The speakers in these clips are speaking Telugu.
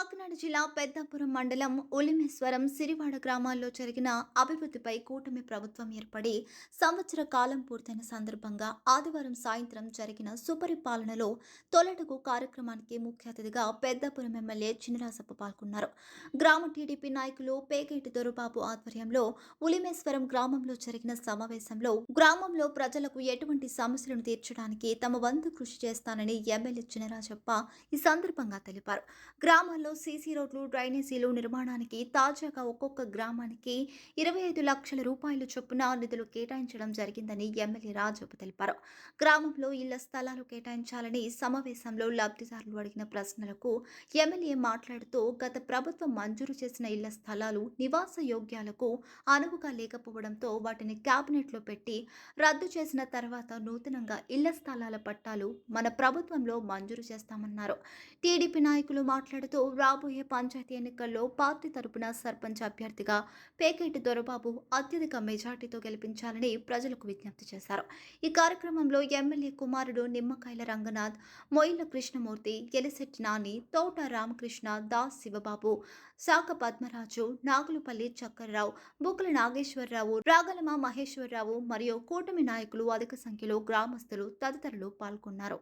కాకినాడ జిల్లా పెద్దాపురం మండలం ఉలిమేశ్వరం సిరివాడ గ్రామాల్లో జరిగిన అభివృద్ధిపై కూటమి ప్రభుత్వం ఏర్పడి సంవత్సర కాలం పూర్తయిన సందర్భంగా ఆదివారం సాయంత్రం జరిగిన సుపరిపాలనలో తొలటకు కార్యక్రమానికి ముఖ్య అతిథిగా పెద్దాపురం ఎమ్మెల్యే చినరాజప్ప పాల్గొన్నారు. గ్రామ టీడీపీ నాయకులు పేకేటి దొరబాబు ఆధ్వర్యంలో ఉలిమేశ్వరం గ్రామంలో జరిగిన సమావేశంలో గ్రామంలో ప్రజలకు ఎటువంటి సమస్యలను తీర్చడానికి తమ వంతు కృషి చేస్తానని ఎమ్మెల్యే చినరాజప్ప ఈ సందర్భంగా తెలిపారు. గ్రామాల్లో సీసీ రోడ్లు, డ్రైనేజీలు నిర్మాణానికి తాజాగా ఒక్కొక్క గ్రామానికి 25 లక్షల రూపాయలు చొప్పున నిధులు కేటాయించడం జరిగిందని ఎమ్మెల్యే రాజప్ప తెలిపారు. గ్రామంలో ఇళ్ల స్థలాలు కేటాయించాలని సమావేశంలో లబ్ధిదారులు అడిగిన ప్రశ్నలకు ఎమ్మెల్యే మాట్లాడుతూ గత ప్రభుత్వం మంజూరు చేసిన ఇళ్ల స్థలాలు నివాస యోగ్యాలకు అనువుగా లేకపోవడంతో వాటిని క్యాబినెట్లో పెట్టి రద్దు చేసిన తర్వాత నూతనంగా ఇళ్ల స్థలాల పట్టాలు మన ప్రభుత్వంలో మంజూరు చేస్తామన్నారు. టీడీపీ నాయకులు మాట్లాడుతూ రాబోయే పంచాయతీ ఎన్నికల్లో పార్టీ తరపున సర్పంచ్ అభ్యర్థిగా పేకేటి దొరబాబు అత్యధిక మెజార్టీతో గెలిపించాలని ప్రజలకు విజ్ఞప్తి చేశారు. ఈ కార్యక్రమంలో ఎమ్మెల్యే కుమారుడు నిమ్మకాయల రంగనాథ్, మొయిల కృష్ణమూర్తి, గెలిశెట్టి నాని, తోట రామకృష్ణ, దాస్ శివబాబు, శాఖ పద్మరాజు, నాగులపల్లి చక్కర్రావు, బుక్కుల నాగేశ్వరరావు, రాగలమ మహేశ్వరరావు మరియు కూటమి నాయకులు అధిక సంఖ్యలో గ్రామస్తులు తదితరులు పాల్గొన్నారు.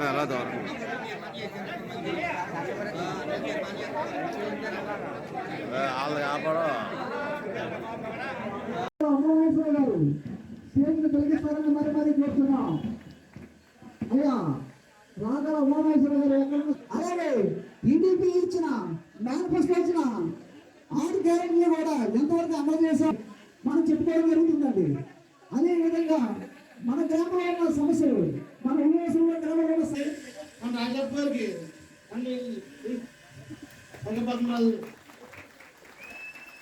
అలా దూరం వాళ్ళు కాపాడు తొలగిస్తారని మరి మరి కోరుతున్నాం. అయ్యా రాగల ఉమామేశ్వర గారు ఎక్కడ అలాగే టీడీపీ ఇచ్చిన మేనిఫెస్టో ఇచ్చిన 6 గ్యారెంటీలు కూడా ఎంతవరకు అమలు చేశాం మనం చెప్పుకోవడం జరుగుతుందండి. అదేవిధంగా మన గ్రామంలో ఉన్న సమస్యలు మన ఉమామేశ్వర గ్రామంలో మన రాజప్ప గారికి పద్మరాజు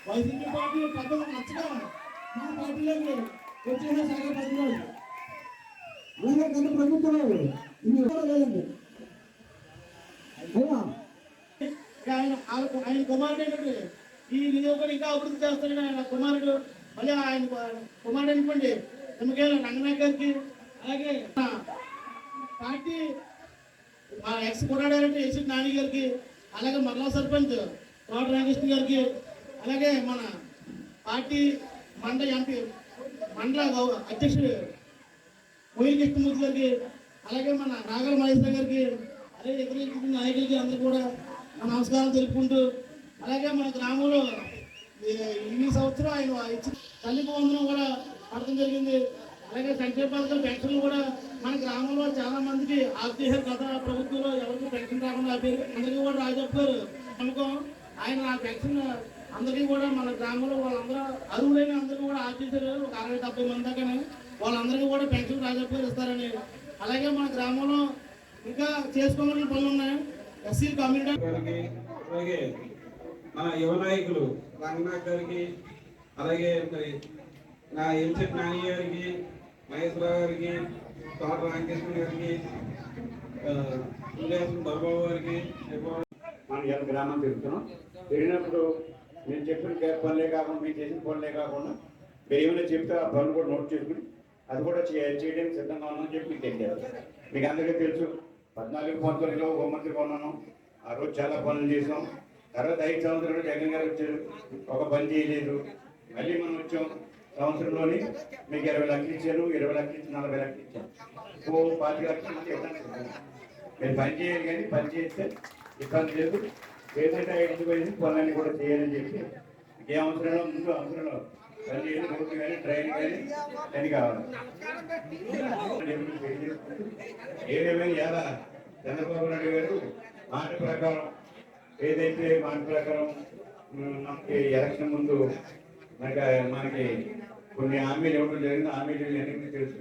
వైసీపీ పార్టీ పెద్దలు నచ్చగా మన పార్టీలోకి వచ్చేసిన శాఖ పద్మరాజు అలాగే గత ప్రభుత్వంలో ఇది లేదండి. అయ్యా ఆయన కుమారుడు ఏంటంటే ఈ నియోజకవర్గం ఇంకా అభివృద్ధి చేస్తారని ఆయన కుమారుడు మళ్ళీ ఆయన కుమారుడు అనుకోండి నిమ్మకాయల రంగనాయక్ గారికి అలాగే పార్టీ ఎక్స్ కొన్నాడంటే ఎస్ నాని గారికి అలాగే మరలా సర్పంచ్ తోట రామకృష్ణ గారికి అలాగే మన పార్టీ ఎంపీ మండల అధ్యక్షుడు మొయిల్ కృష్ణమూర్తి గారికి అలాగే మన నాగల మహేశ్వర గారికి అలాగే ఇతర నాయకులకి అందరూ కూడా నమస్కారం తెలుపుకుంటూ అలాగే మన గ్రామంలో ఈ సంవత్సరం ఆయన ఇచ్చిన తల్లి వందనం కూడా పడటం జరిగింది. అలాగే సంక్షేమ పథకాల పెన్షన్లు కూడా మన గ్రామంలో చాలా మందికి ఆర్థిక గత ప్రభుత్వంలో ఎవరికి పెన్షన్ రాకుండా అందరికీ కూడా రాజప్ప గారు నమ్మకం ఆయన ఆ పెన్షన్ అందరికీ కూడా మన గ్రామంలో వాళ్ళందరూ అరువులైన అందరికీ కూడా ఆర్టీసీలు ఒక 60-70 మంది దాకా వాళ్ళందరికీ కూడా పెన్షన్ రాజప్ప గారు ఇస్తారని అలాగే మన గ్రామంలో ఇంకా చేసుకోవాలని పనులు ఉన్నాయి. ఎస్సీ కమ్యూనిటీ గారికి అలాగే మన యువ నాయకులు రంగనాథ్ గారికి అలాగే మరి నా ఎంసెట్ నాని గారికి మహేశ్వరరావు గారికి తోట రామకృష్ణ గారికి బాబు గారికి మనం ఇలా గ్రామం తిరుగుతున్నాం. తిరిగినప్పుడు నేను చెప్పిన పనులే కాకుండా మీరు చేసిన పనులే కాకుండా మీరు ఏమైనా చెప్తే ఆ పనులు కూడా నోట్ చేసుకుని అది కూడా చేయడానికి సిద్ధంగా ఉన్నామని చెప్పి మీకు తెలియదు. మీకు అందరికీ తెలుసు 14 సంవత్సరాలలో హోంమంత్రిగా ఉన్నాను. ఆ రోజు చాలా పనులు చేసాం. తర్వాత 5 సంవత్సరాలు జగన్ గారు వచ్చారు, ఒక పని చేయలేదు. మళ్ళీ మనం వచ్చాం సంవత్సరంలోని మీకు 20 లక్షలు ఇచ్చారు, 20 లక్షలు ఇచ్చి 40 లక్షలు ఇచ్చాను. 25 లక్షలు మళ్ళీ ఇవ్వడానికి మీరు పని చేయాలి, కానీ పని చేస్తే ఇబ్బంది లేదు. ఏదైతే ఐడెంటిఫై పోయింది పనులన్నీ కూడా చేయాలని చెప్పి ఏ అవసరంలో ముందు అవసరంలో పని చేయాలి, రోడ్డు కానీ ట్రైన్ కానీ అని కావాలి. ఏదేమైనా ఎలా చంద్రబాబు నాయుడు గారు మాట ప్రకారం ఏదైతే మాట ప్రకారం మనకి ఎలక్షన్ ముందు మనకి కొన్ని హామీలు ఇవ్వడం జరిగింది. హామీలు అన్నింటినీ తెలుసు.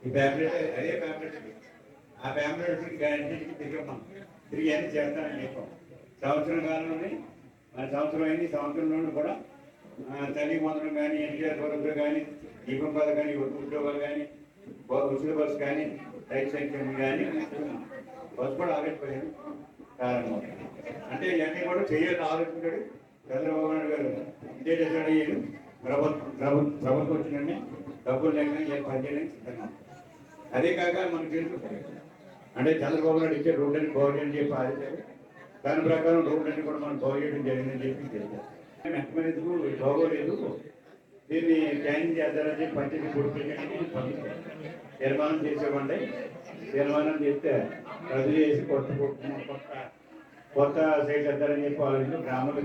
ఈ ఫ్యామిలీ అదే ఫ్యామిలీ ఆ ఫ్యామిలీ గ్యారంటీకి తిరిగి అన్ని చేస్తానని చెప్పాం. సంవత్సరం కాలంలోనే మన సంవత్సరం అయింది. సంవత్సరంలోనూ కూడా తల్లి మందులు కానీ, ఎన్టీఆర్ పథకాలు కానీ, దీపం పథకం కానీ, ఉద్యోగాలు కానీ, ఉచిత బస్సు కానీ, రైతు సంక్షేమం కానీ బస్సు కూడా ఆలోచించలేదు కారణం. అంటే ఇవన్నీ కూడా చేయాలని ఆలోచించాడు చంద్రబాబు నాయుడు గారు. ఇదే డిసైడ్ అయ్యాడు. ప్రభుత్వం వచ్చినండి డబ్బులు లేక ఏ పని చేయడానికి సిద్ధంగా. అదే కాక మనకు తెలుసు అంటే చంద్రబాబు నాయుడు ఇచ్చే రోడ్లని బాగు చేయని చెప్పి ఆదేశారు. దాని ప్రకారం రోడ్లన్నీ కూడా మనం బాగు చేయడం జరిగిందని చెప్పి తెలియదు. ఎంతమందికు బాగోలేదు, దీన్ని ప్లానింగ్ చేద్దారని చెప్పి పంచాయతీ కొడుకు తీర్మానం చేసేవాడి. తీర్మానం చేస్తే రద్దు చేసి కొత్త సైట్ వేద్దారని చెప్పి ఆలోచన గ్రామంలో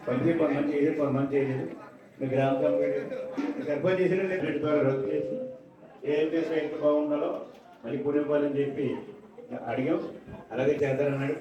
పంచాయతీ కొంతమంది చేయలేదు, కొంతమంది చేయలేదు. మీ గ్రామ కమిటీ సర్పంచ్ చేసిన ద్వారా రద్దు చేసి ఏదైతే సైట్ బాగుండాలో మళ్ళీ కొనివ్వాలని చెప్పి అడిగాం. అలాగే చేద్దారన్నాడు.